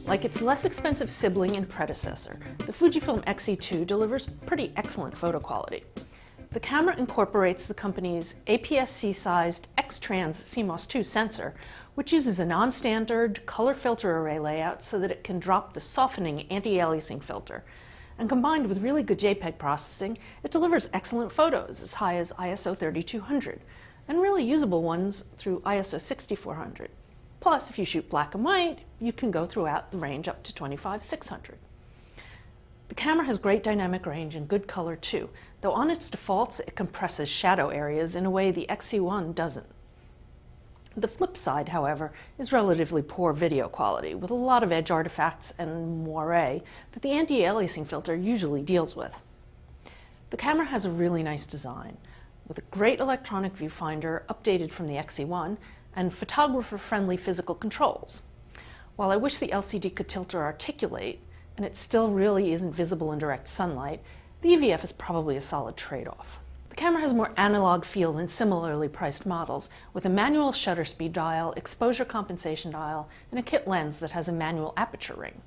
Like its less expensive sibling and predecessor, the Fujifilm X-E2 delivers pretty excellent photo quality. The camera incorporates the company's APS-C-sized X-Trans CMOS 2 sensor, which uses a non-standard color filter array layout so that it can drop the softening anti-aliasing filter. And combined with really good JPEG processing, it delivers excellent photos as high as ISO 3200, and really usable ones through ISO 6400. Plus, if you shoot black and white, you can go throughout the range up to 25/600. The camera has great dynamic range and good color too, though on its defaults it compresses shadow areas in a way the X-E1 doesn't. The flip side, however, is relatively poor video quality, with a lot of edge artifacts and moire that the anti-aliasing filter usually deals with. The camera has a really nice design, with a great electronic viewfinder updated from the X-E1 and photographer-friendly physical controls. While I wish the LCD could tilt or articulate, and it still really isn't visible in direct sunlight, the EVF is probably a solid trade-off. The camera has a more analog feel than similarly priced models, with a manual shutter speed dial, exposure compensation dial, and a kit lens that has a manual aperture ring.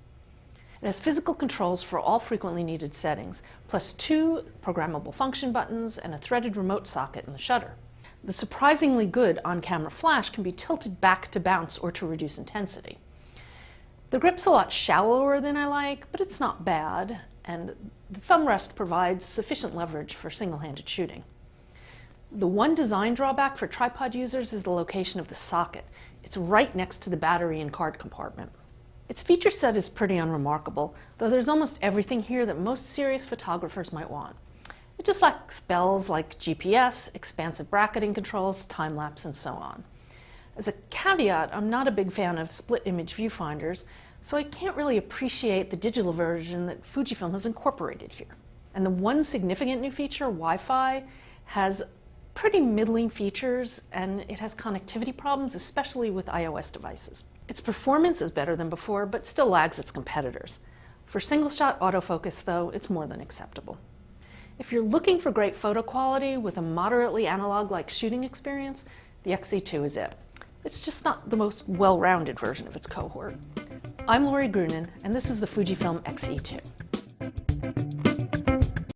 It has physical controls for all frequently needed settings, plus 2 programmable function buttons and a threaded remote socket in the shutter. The surprisingly good on-camera flash can be tilted back to bounce or to reduce intensity. The grip's a lot shallower than I like, but it's not bad, and the thumb rest provides sufficient leverage for single-handed shooting. The one design drawback for tripod users is the location of the socket. It's right next to the battery and card compartment. Its feature set is pretty unremarkable, though there's almost everything here that most serious photographers might want. It just lacks bells like GPS, expansive bracketing controls, time-lapse, and so on. As a caveat, I'm not a big fan of split-image viewfinders, so I can't really appreciate the digital version that Fujifilm has incorporated here. And the one significant new feature, Wi-Fi, has pretty middling features, and it has connectivity problems, especially with iOS devices. Its performance is better than before, but still lags its competitors. For single-shot autofocus, though, it's more than acceptable. If you're looking for great photo quality with a moderately analog-like shooting experience, the X-E2 is it. It's just not the most well-rounded version of its cohort. I'm Lori Grunin, and this is the Fujifilm X-E2.